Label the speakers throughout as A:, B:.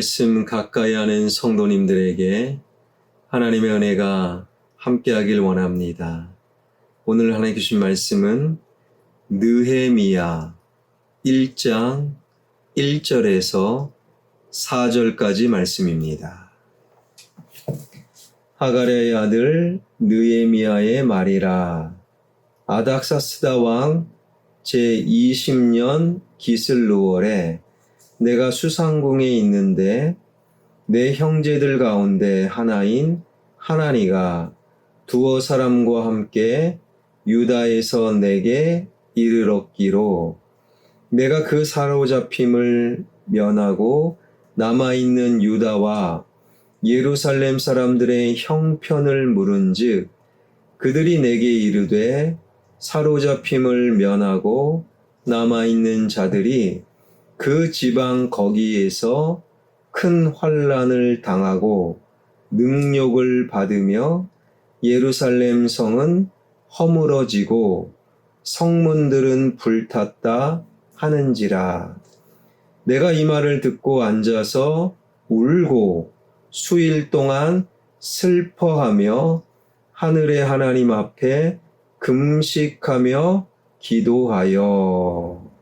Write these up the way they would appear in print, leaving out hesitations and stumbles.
A: 말씀 가까이 하는 성도님들에게 하나님의 은혜가 함께하길 원합니다. 오늘 하나님 주신 말씀은 느헤미야 1장 1절에서 4절까지 말씀입니다. 하가랴의 아들 느헤미야의 말이라. 아닥사스다 왕 제20년 기슬루월에 내가 수상궁에 있는데 내 형제들 가운데 하나인 하나니가 두어 사람과 함께 유다에서 내게 이르렀기로 내가 그 사로잡힘을 면하고 남아있는 유다와 예루살렘 사람들의 형편을 물은즉 그들이 내게 이르되 사로잡힘을 면하고 남아있는 자들이 그 지방 거기에서 큰 환난을 당하고 능욕을 받으며 예루살렘 성은 허물어지고 성문들은 불탔다 하는지라. 내가 이 말을 듣고 앉아서 울고 수일 동안 슬퍼하며 하늘의 하나님 앞에 금식하며 기도하여.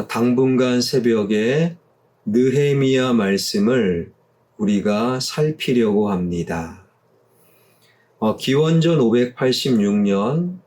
A: 당분간 새벽에 느헤미야 말씀을 우리가 살피려고 합니다. 기원전 586년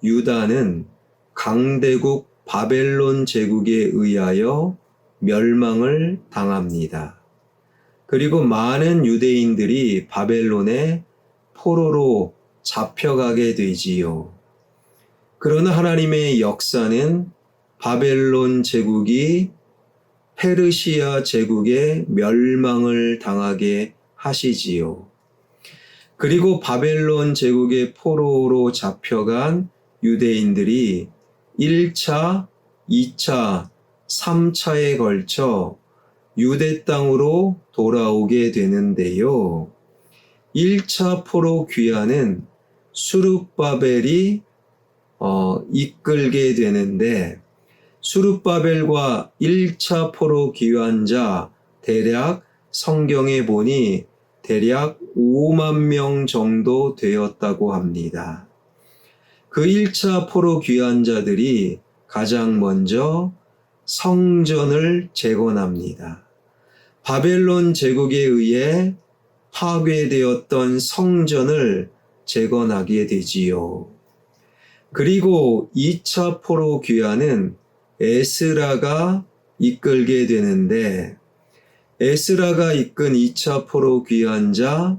A: 유다는 강대국 바벨론 제국에 의하여 멸망을 당합니다. 그리고 많은 유대인들이 바벨론의 포로로 잡혀가게 되지요. 그러나 하나님의 역사는 바벨론 제국이 페르시아 제국의 멸망을 당하게 하시지요. 그리고 바벨론 제국의 포로로 잡혀간 유대인들이 1차, 2차, 3차에 걸쳐 유대 땅으로 돌아오게 되는데요. 1차 포로 귀환은 수룹바벨이 이끌게 되는데 수룹바벨과 1차 포로 귀환자 대략 성경에 보니 대략 5만 명 정도 되었다고 합니다. 그 1차 포로 귀환자들이 가장 먼저 성전을 재건합니다. 바벨론 제국에 의해 파괴되었던 성전을 재건하게 되지요. 그리고 2차 포로 귀환은 에스라가 이끌게 되는데 에스라가 이끈 2차 포로 귀환자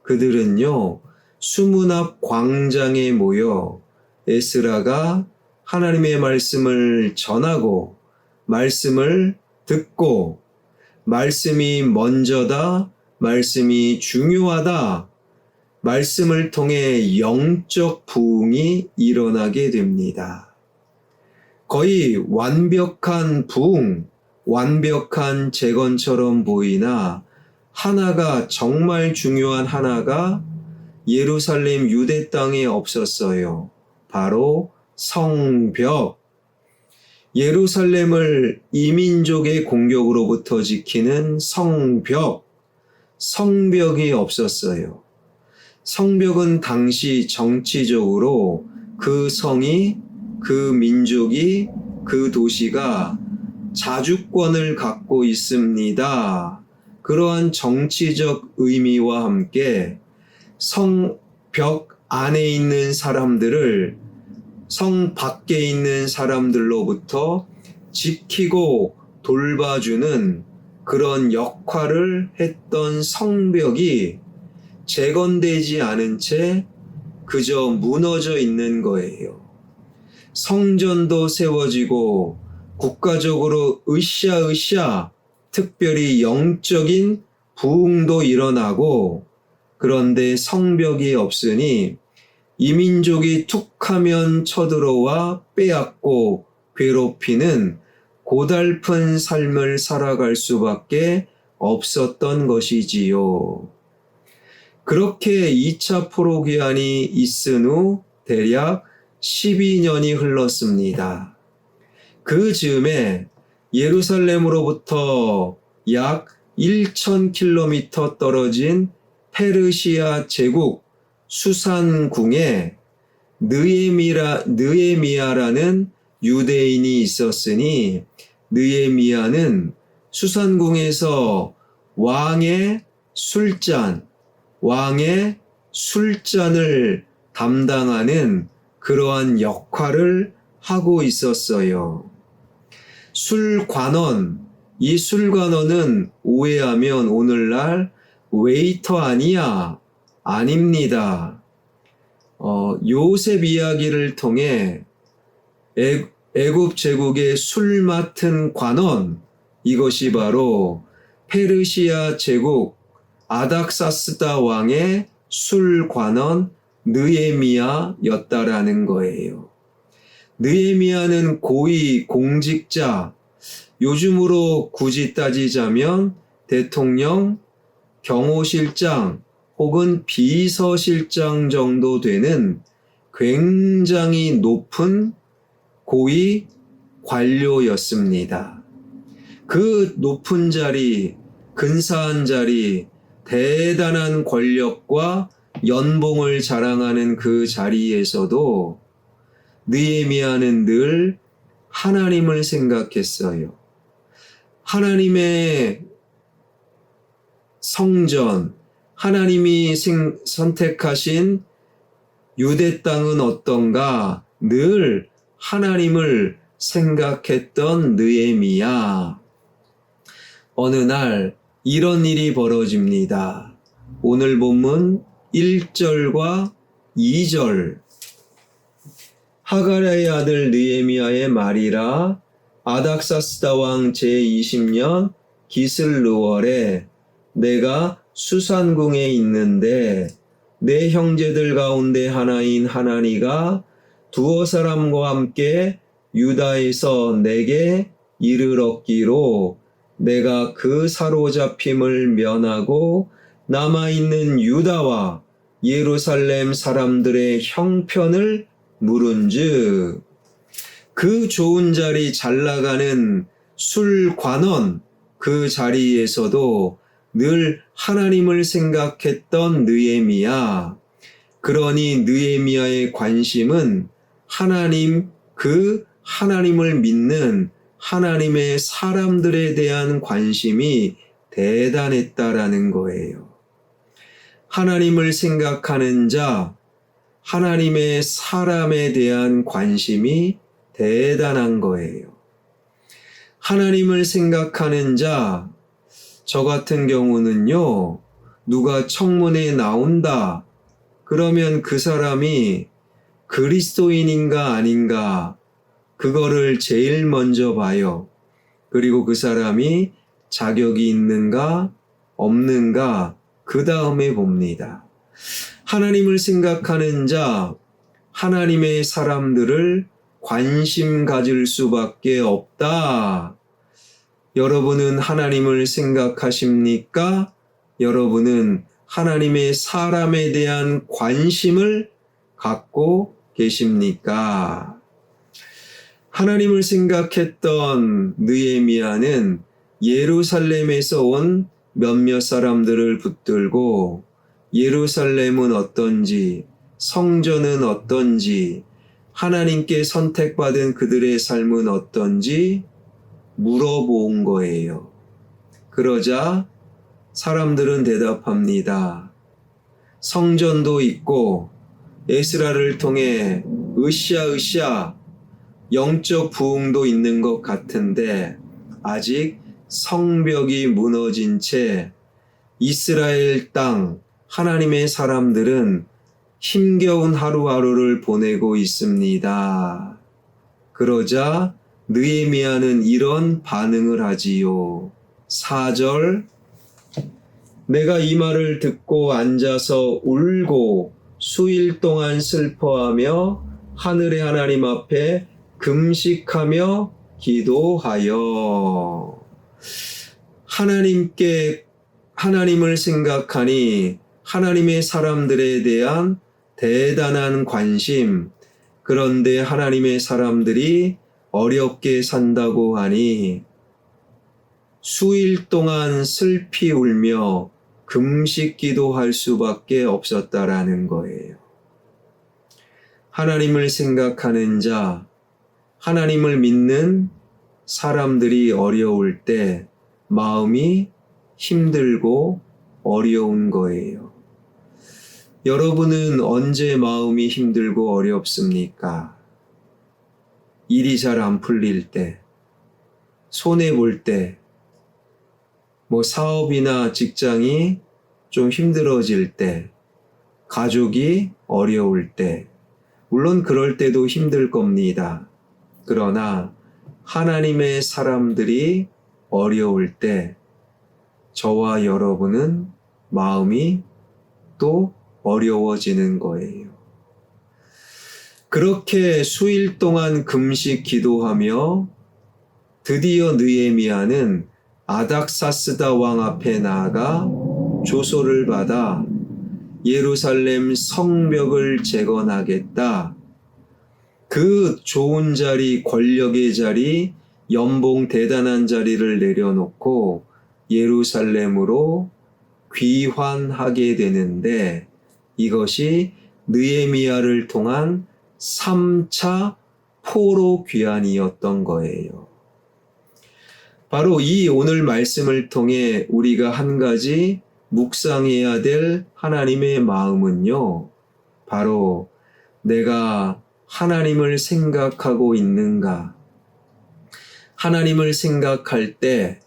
A: 그들은요 수문 앞 광장에 모여 에스라가 하나님의 말씀을 전하고 말씀을 듣고 말씀이 먼저다, 말씀이 중요하다, 말씀을 통해 영적 부흥이 일어나게 됩니다. 거의 완벽한 부흥, 완벽한 재건처럼 보이나 하나가 정말 중요한 하나가 예루살렘 유대 땅에 없었어요. 바로 성벽. 예루살렘을 이민족의 공격으로부터 지키는 성벽. 성벽이 없었어요. 성벽은 당시 정치적으로 그 성이, 그 민족이, 그 도시가 자주권을 갖고 있습니다. 그러한 정치적 의미와 함께 성벽 안에 있는 사람들을 성 밖에 있는 사람들로부터 지키고 돌봐주는 그런 역할을 했던 성벽이 재건되지 않은 채 그저 무너져 있는 거예요. 성전도 세워지고 국가적으로 으쌰으쌰 특별히 영적인 부흥도 일어나고 그런데 성벽이 없으니 이민족이 툭하면 쳐들어와 빼앗고 괴롭히는 고달픈 삶을 살아갈 수밖에 없었던 것이지요. 그렇게 2차 포로 귀환이 있은 후 대략 12년이 흘렀습니다. 그 즈음에 예루살렘으로부터 약 1,000km 떨어진 페르시아 제국 수산궁에 느헤미야라는 유대인이 있었으니 느헤미야는 수산궁에서 왕의 술잔을 담당하는 그러한 역할을 하고 있었어요. 술관원, 이 술관원은 오해하면 오늘날 웨이터 아니야? 아닙니다. 요셉 이야기를 통해 애굽 제국의 술 맡은 관원, 이것이 바로 페르시아 제국 아닥사스다 왕의 술관원 느헤미야였다라는 거예요. 느헤미야는 고위 공직자, 요즘으로 굳이 따지자면 대통령, 경호실장 혹은 비서실장 정도 되는 굉장히 높은 고위 관료였습니다. 그 높은 자리, 근사한 자리, 대단한 권력과 연봉을 자랑하는 그 자리에서도 느헤미야는 늘 하나님을 생각했어요. 하나님의 성전, 하나님이 선택하신 유대 땅은 어떤가 늘 하나님을 생각했던 느헤미야. 어느 날 이런 일이 벌어집니다. 오늘 본문 1절과 2절. 하가랴의 아들 느헤미야의 말이라 아닥사스다 왕 제20년 기슬르월에 내가 수산궁에 있는데 내 형제들 가운데 하나인 하나니가 두어 사람과 함께 유다에서 내게 이르렀기로 내가 그 사로잡힘을 면하고 남아있는 유다와 예루살렘 사람들의 형편을 물은즉 그 좋은 자리 잘 나가는 술관원 그 자리에서도 늘 하나님을 생각했던 느헤미야. 그러니 느헤미야의 관심은 하나님을 믿는 하나님의 사람들에 대한 관심이 대단했다라는 거예요. 하나님을 생각하는 자, 하나님의 사람에 대한 관심이 대단한 거예요. 하나님을 생각하는 자, 저 같은 경우는요, 누가 청문회에 나온다, 그러면 그 사람이 그리스도인인가 아닌가, 그거를 제일 먼저 봐요. 그리고 그 사람이 자격이 있는가, 없는가, 그 다음에 봅니다. 하나님을 생각하는 자, 하나님의 사람들을 관심 가질 수밖에 없다. 여러분은 하나님을 생각하십니까? 여러분은 하나님의 사람에 대한 관심을 갖고 계십니까? 하나님을 생각했던 느헤미야는 예루살렘에서 온 몇몇 사람들을 붙들고 예루살렘은 어떤지, 성전은 어떤지, 하나님께 선택받은 그들의 삶은 어떤지 물어본 거예요. 그러자 사람들은 대답합니다. 성전도 있고 에스라를 통해 으쌰으쌰 영적 부흥도 있는 것 같은데 아직 성벽이 무너진 채 이스라엘 땅 하나님의 사람들은 힘겨운 하루하루를 보내고 있습니다. 그러자 느헤미야는 이런 반응을 하지요. 4절 내가 이 말을 듣고 앉아서 울고 수일 동안 슬퍼하며 하늘의 하나님 앞에 금식하며 기도하여 하나님을 생각하니 하나님의 사람들에 대한 대단한 관심, 그런데 하나님의 사람들이 어렵게 산다고 하니 수일 동안 슬피 울며 금식 기도할 수밖에 없었다라는 거예요. 하나님을 생각하는 자, 하나님을 믿는 사람들이 어려울 때 마음이 힘들고 어려운 거예요. 여러분은 언제 마음이 힘들고 어렵습니까? 일이 잘 안 풀릴 때, 손해볼 때, 사업이나 직장이 좀 힘들어질 때, 가족이 어려울 때, 물론 그럴 때도 힘들 겁니다. 그러나 하나님의 사람들이 어려울 때 저와 여러분은 마음이 또 어려워지는 거예요. 그렇게 수일 동안 금식 기도하며 드디어 느헤미야는 아닥사스다 왕 앞에 나아가 조소를 받아 예루살렘 성벽을 재건하겠다. 그 좋은 자리, 권력의 자리, 연봉 대단한 자리를 내려놓고 예루살렘으로 귀환하게 되는데 이것이 느헤미야를 통한 3차 포로 귀환이었던 거예요. 바로 이 오늘 말씀을 통해 우리가 한 가지 묵상해야 될 하나님의 마음은요, 바로 내가 하나님을 생각하고 있는가? 하나님을 생각할 때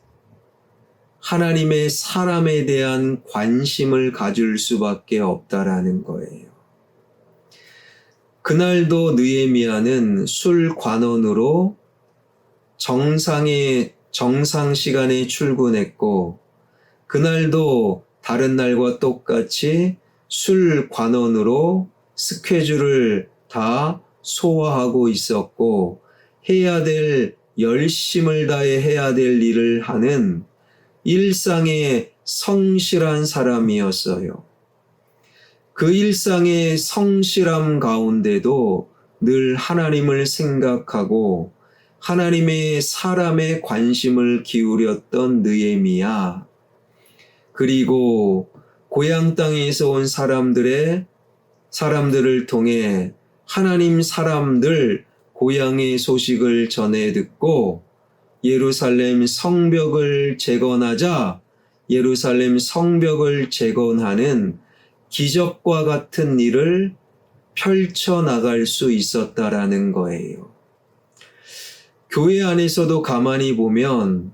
A: 하나님의 사람에 대한 관심을 가질 수밖에 없다라는 거예요. 그날도 느헤미야는 술 관원으로 정상 시간에 출근했고, 그날도 다른 날과 똑같이 술 관원으로 스케줄을 다 소화하고 있었고, 열심을 다해 해야 될 일을 하는 일상의 성실한 사람이었어요. 그 일상의 성실함 가운데도 늘 하나님을 생각하고 하나님의 사람의 관심을 기울였던 느헤미야, 그리고 고향 땅에서 온 사람들을 통해 하나님 사람들 고향의 소식을 전해 듣고 예루살렘 성벽을 재건하자 예루살렘 성벽을 재건하는 기적과 같은 일을 펼쳐나갈 수 있었다라는 거예요. 교회 안에서도 가만히 보면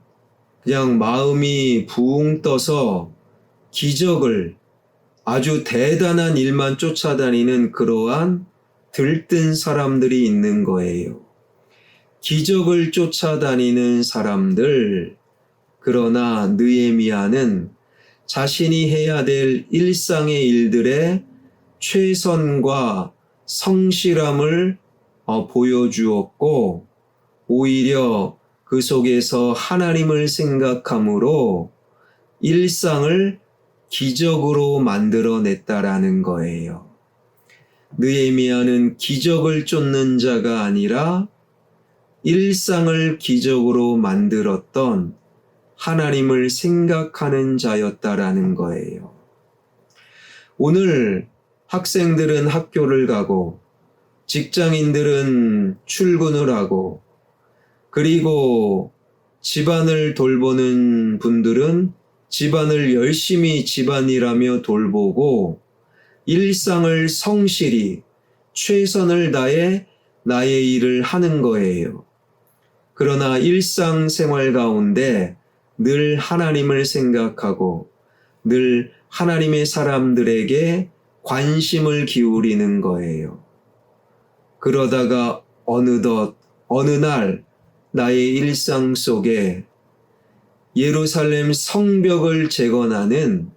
A: 그냥 마음이 붕 떠서 기적을, 아주 대단한 일만 쫓아다니는 그러한 들뜬 사람들이 있는 거예요. 기적을 쫓아다니는 사람들. 그러나 느헤미야는 자신이 해야 될 일상의 일들의 최선과 성실함을 보여주었고, 오히려 그 속에서 하나님을 생각함으로 일상을 기적으로 만들어냈다라는 거예요. 느헤미야는 기적을 쫓는 자가 아니라 일상을 기적으로 만들었던 하나님을 생각하는 자였다라는 거예요. 오늘 학생들은 학교를 가고 직장인들은 출근을 하고, 그리고 집안을 돌보는 분들은 집안을 열심히 집안일하며 돌보고 일상을 성실히 최선을 다해 나의 일을 하는 거예요. 그러나 일상생활 가운데 늘 하나님을 생각하고 늘 하나님의 사람들에게 관심을 기울이는 거예요. 그러다가 어느 날 나의 일상 속에 예루살렘 성벽을 재건하는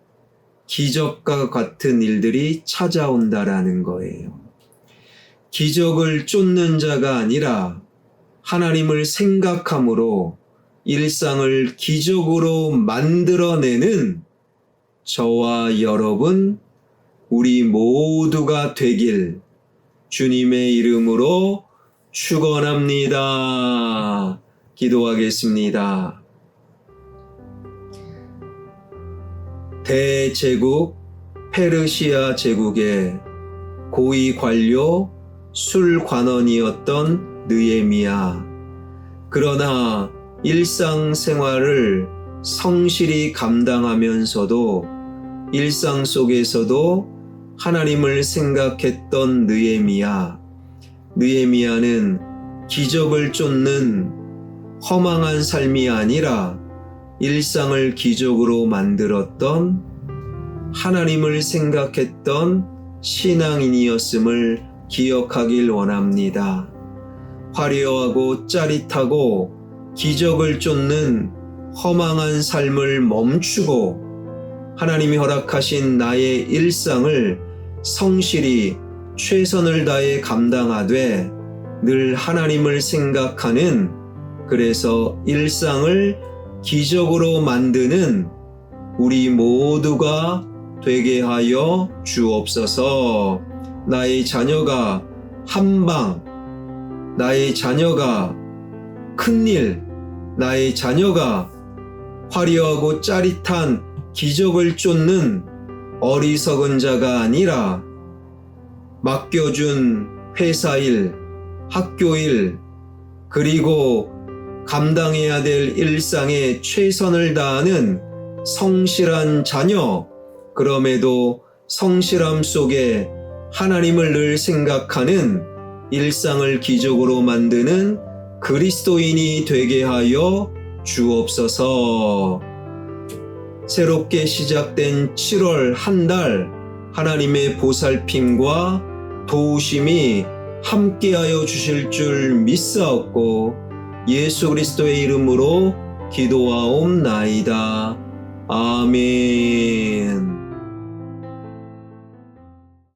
A: 기적과 같은 일들이 찾아온다라는 거예요. 기적을 쫓는 자가 아니라 하나님을 생각함으로 일상을 기적으로 만들어내는 저와 여러분, 우리 모두가 되길 주님의 이름으로 축원합니다. 기도하겠습니다. 대제국 페르시아 제국의 고위 관료 술관원이었던 느헤미야. 그러나 일상생활을 성실히 감당하면서도 일상 속에서도 하나님을 생각했던 느헤미야는 기적을 쫓는 허망한 삶이 아니라 일상을 기적으로 만들었던 하나님을 생각했던 신앙인이었음을 기억하길 원합니다. 화려하고 짜릿하고 기적을 쫓는 허망한 삶을 멈추고 하나님이 허락하신 나의 일상을 성실히 최선을 다해 감당하되 늘 하나님을 생각하는, 그래서 일상을 기적으로 만드는 우리 모두가 되게 하여 주옵소서. 나의 자녀가 한방, 나의 자녀가 큰일, 나의 자녀가 화려하고 짜릿한 기적을 쫓는 어리석은 자가 아니라 맡겨준 회사일, 학교일, 그리고 감당해야 될 일상에 최선을 다하는 성실한 자녀, 그럼에도 성실함 속에 하나님을 늘 생각하는 일상을 기적으로 만드는 그리스도인이 되게 하여 주옵소서. 새롭게 시작된 7월 한 달 하나님의 보살핌과 도우심이 함께하여 주실 줄 믿사옵고 예수 그리스도의 이름으로 기도하옵나이다. 아멘.